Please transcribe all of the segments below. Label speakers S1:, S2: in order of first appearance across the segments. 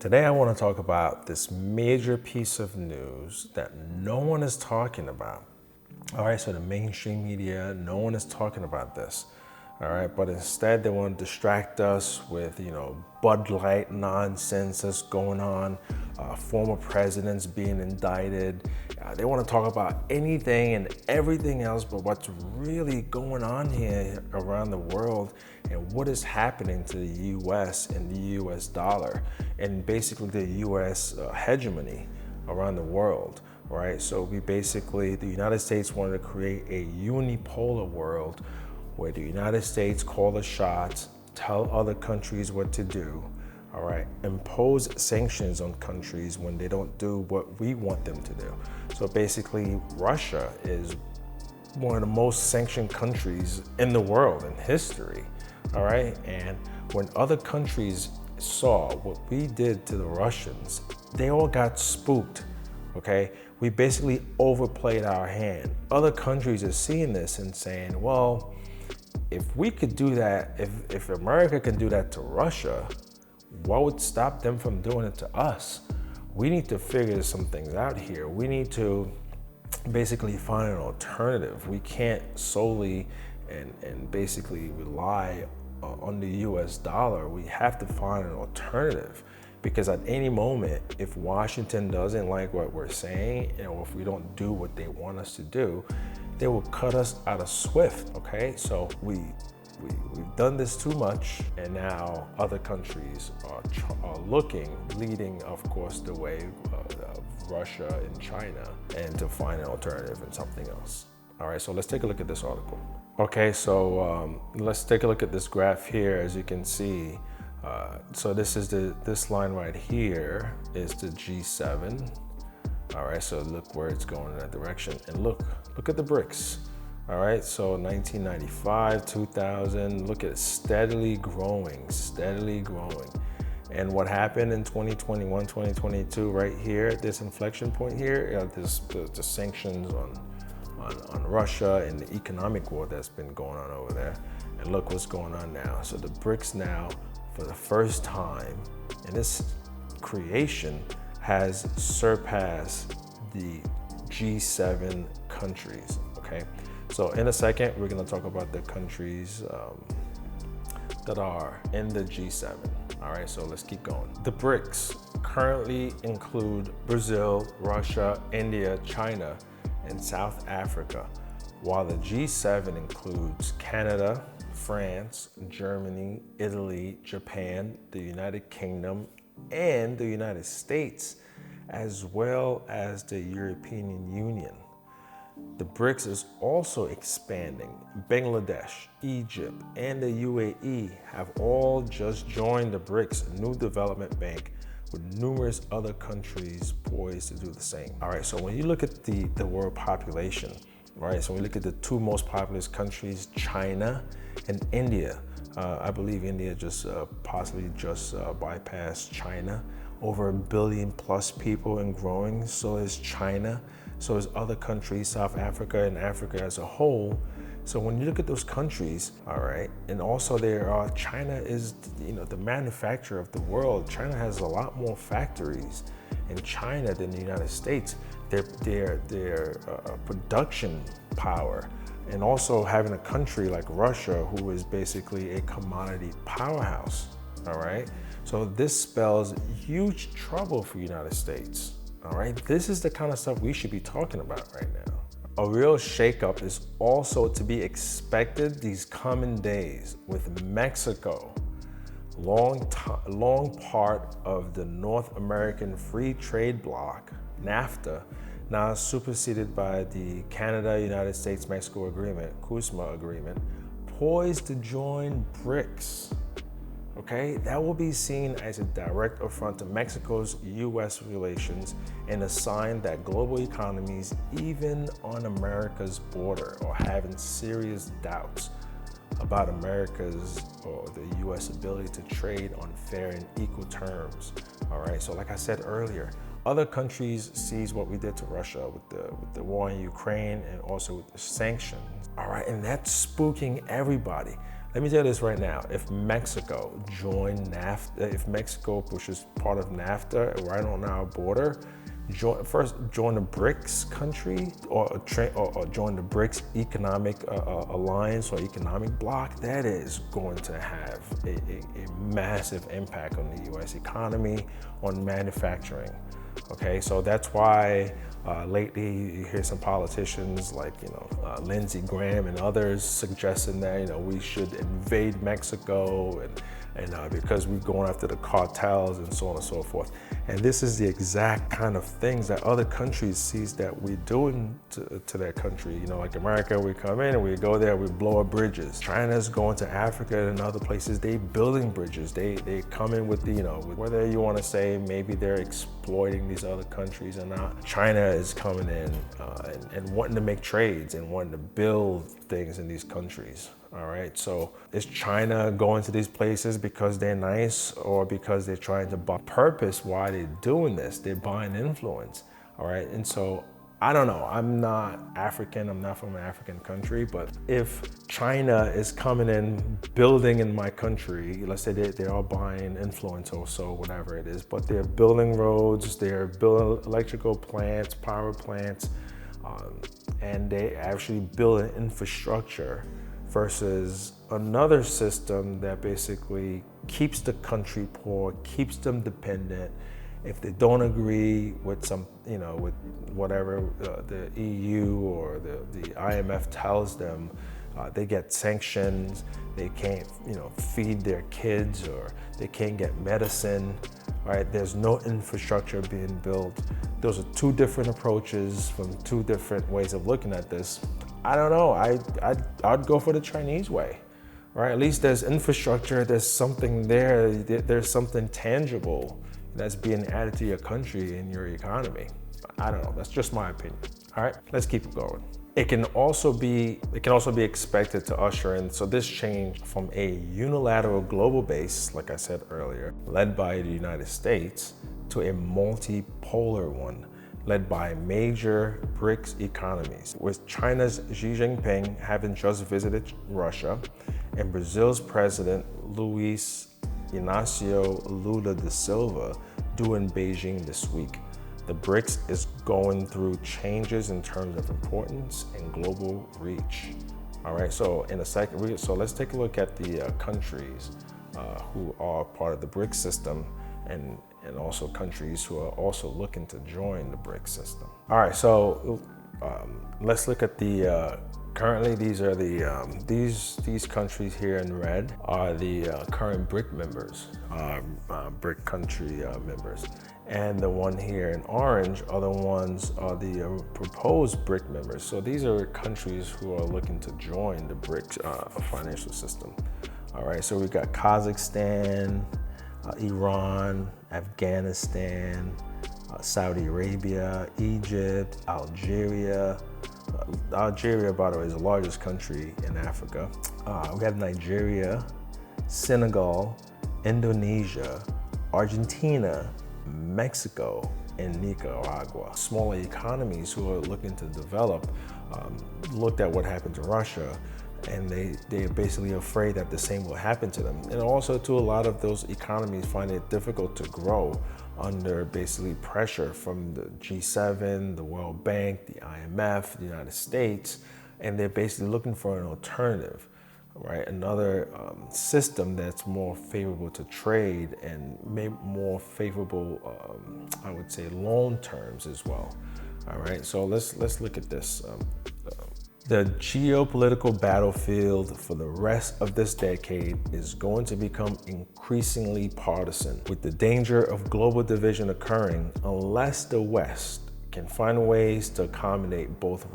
S1: Today I want to talk about this major piece of news that no one is talking about. All right, so the mainstream media, no one is talking about this. All right, but instead they want to distract us with, Bud Light nonsense that's going on, former presidents being indicted. They want to talk about anything and everything else but what's really going on here around the world and what is happening to the US and the US dollar and basically the US hegemony around the world. Right, so the United States wanted to create a unipolar world where the United States call the shots, tell other countries what to do, all right, impose sanctions on countries when they don't do what we want them to do. So basically, Russia is one of the most sanctioned countries in the world in history, all right? And when other countries saw what we did to the Russians, they all got spooked. Okay, we basically overplayed our hand. Other countries are seeing this and saying, well, if we could do that, if America can do that to Russia, what would stop them from doing it to us? We need to figure some things out here. We need to basically find an alternative. We can't solely and basically rely on the US dollar. We have to find an alternative. Because at any moment, if Washington doesn't like what we're saying, or if we don't do what they want us to do, they will cut us out of SWIFT, okay? So we've done this too much, and now other countries are leading, of course, the way of Russia and China, and to find an alternative and something else. All right, so let's take a look at this article. Okay, so let's take a look at this graph here. As you can see, so this line right here is the G7. All right, so look where it's going in that direction, and look at the BRICS. All right, so 1995, 2000, look at it, steadily growing. And what happened in 2021, 2022, right here at this inflection point here, the sanctions on Russia and the economic war that's been going on over there. And look what's going on now. So the BRICS now, for the first time in this creation, has surpassed the G7 countries, okay? So in a second, we're gonna talk about the countries that are in the G7. All right, so let's keep going. The BRICS currently include Brazil, Russia, India, China, and South Africa, while the G7 includes Canada, France, Germany, Italy, Japan, the United Kingdom, and the United States, as well as the European Union. The BRICS is also expanding. Bangladesh, Egypt, and the UAE have all just joined the BRICS, a new development bank with numerous other countries poised to do the same. All right, so when you look at the world population, right, so we look at the two most populous countries, China and India. I believe India possibly bypassed China. Over 1 billion plus people and growing. So is China. So is other countries, South Africa and Africa as a whole. So when you look at those countries, all right, and also China is, the manufacturer of the world. China has a lot more factories in China than the United States. Their production power, and also having a country like Russia, who is basically a commodity powerhouse, all right? So this spells huge trouble for the United States, all right? This is the kind of stuff we should be talking about right now. A real shakeup is also to be expected these coming days with Mexico, long part of the North American Free Trade Bloc, NAFTA, now superseded by the Canada-United States-Mexico Agreement, CUSMA agreement, poised to join BRICS. Okay, that will be seen as a direct affront to Mexico's US relations and a sign that global economies, even on America's border, are having serious doubts about America's or the US ability to trade on fair and equal terms. All right, so like I said earlier, other countries sees what we did to Russia with the war in Ukraine and also with the sanctions. All right, and that's spooking everybody. Let me tell you this right now. If Mexico joined NAFTA, if Mexico, which is part of NAFTA, right on our border, join the BRICS country or join the BRICS economic alliance or economic bloc, that is going to have a massive impact on the US economy, on manufacturing. Okay, so that's why lately you hear some politicians like, Lindsey Graham and others suggesting that, we should invade Mexico and because we're going after the cartels and so on and so forth. And this is the exact kind of things that other countries sees that we're doing to their country. Like America, we come in and we go there, we blow up bridges. China's going to Africa and other places, they building bridges. They come in with whether you want to say maybe they're exploiting these other countries or not. China is coming in and wanting to make trades and wanting to build things in these countries. All right, so is China going to these places because they're nice or because they're trying to buy purpose why they're doing this? They're buying influence, all right? And so I don't know, I'm not African, I'm not from an African country, but if China is coming in, building in my country, let's say they're all buying influence or so, whatever it is, but they're building roads, they're building electrical plants, power plants, and they actually build an infrastructure versus another system that basically keeps the country poor, keeps them dependent. If they don't agree with some, with whatever the EU or the IMF tells them, they get sanctions, they can't, feed their kids or they can't get medicine, right? There's no infrastructure being built. Those are two different approaches from two different ways of looking at this. I don't know, I'd go for the Chinese way, right? At least there's infrastructure, there's something there, there's something tangible that's being added to your country and your economy. I don't know, that's just my opinion. All right, let's keep it going. It can also be expected to usher in, so this change from a unilateral global base, like I said earlier, led by the United States, to a multipolar one, led by major BRICS economies, with China's Xi Jinping having just visited Russia and Brazil's President Luiz Inácio Lula da Silva due in Beijing this week. The BRICS is going through changes in terms of importance and global reach. All right, so in a second, so let's take a look at the countries who are part of the BRICS system and also countries who are also looking to join the BRICS system. All right, so let's look at the, currently these are the, these countries here in red are the current BRIC members, BRIC country members. And the one here in orange are the proposed BRIC members. So these are countries who are looking to join the BRICS financial system. All right, so we've got Kazakhstan, Iran, Afghanistan, Saudi Arabia, Egypt, Algeria. Algeria, by the way, is the largest country in Africa. We have Nigeria, Senegal, Indonesia, Argentina, Mexico, and Nicaragua. Smaller economies who are looking to develop looked at what happened to Russia, and they're basically afraid that the same will happen to them. And also too, a lot of those economies find it difficult to grow under basically pressure from the G7, the World Bank, the IMF, the United States, and they're basically looking for an alternative, right? Another system that's more favorable to trade and maybe more favorable, I would say, loan terms as well. All right, so let's look at this. The geopolitical battlefield for the rest of this decade is going to become increasingly partisan, with the danger of global division occurring unless the West can find ways to accommodate both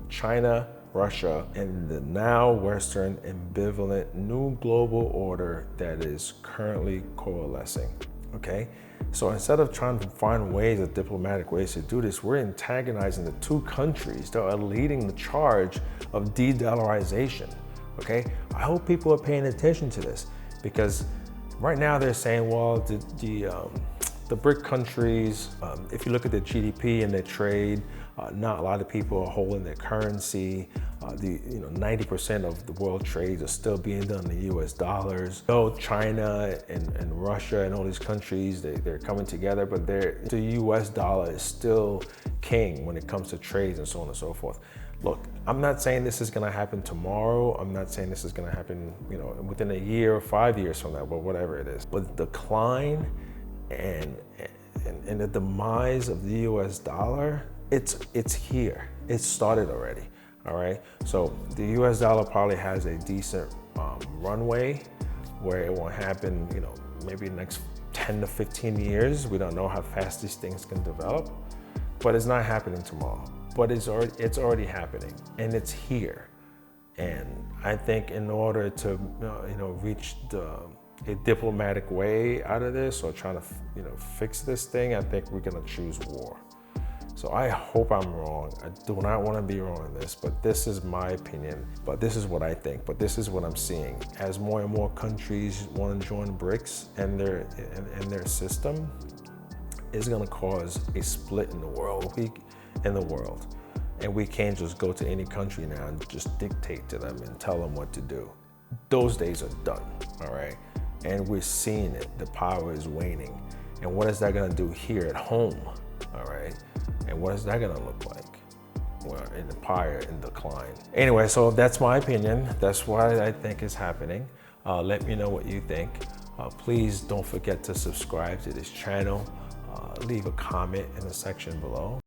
S1: China, Russia, and the now Western ambivalent new global order that is currently coalescing. Okay? So instead of trying to find diplomatic ways to do this, we're antagonizing the two countries that are leading the charge of de-dollarization, okay? I hope people are paying attention to this, because right now they're saying, well, the the BRIC countries, if you look at their GDP and their trade, not a lot of people are holding their currency. 90% of the world trades are still being done in the US dollars. Though China and Russia and all these countries, they're coming together, but the US dollar is still king when it comes to trades and so on and so forth. Look, I'm not saying this is gonna happen tomorrow. I'm not saying this is gonna happen, within a year or 5 years from now, but whatever it is. But the decline and the demise of the US dollar, it's here. It started already, all right? So the US dollar probably has a decent runway where it won't happen, maybe the next 10 to 15 years. We don't know how fast these things can develop, but it's not happening tomorrow. But it's already happening, and it's here. And I think in order to reach a diplomatic way out of this, or trying to fix this thing, I think we're gonna choose war. So I hope I'm wrong. I do not want to be wrong in this, but this is my opinion. But this is what I think. But this is what I'm seeing. As more and more countries want to join BRICS and their system, is going to cause a split in the world. And we can't just go to any country now and just dictate to them and tell them what to do. Those days are done, all right? And we're seeing it. The power is waning. And what is that going to do here at home, all right? And what is that going to look like? Well, an empire in decline. Anyway, so that's my opinion. That's what I think is happening. Let me know what you think. Please don't forget to subscribe to this channel. Leave a comment in the section below.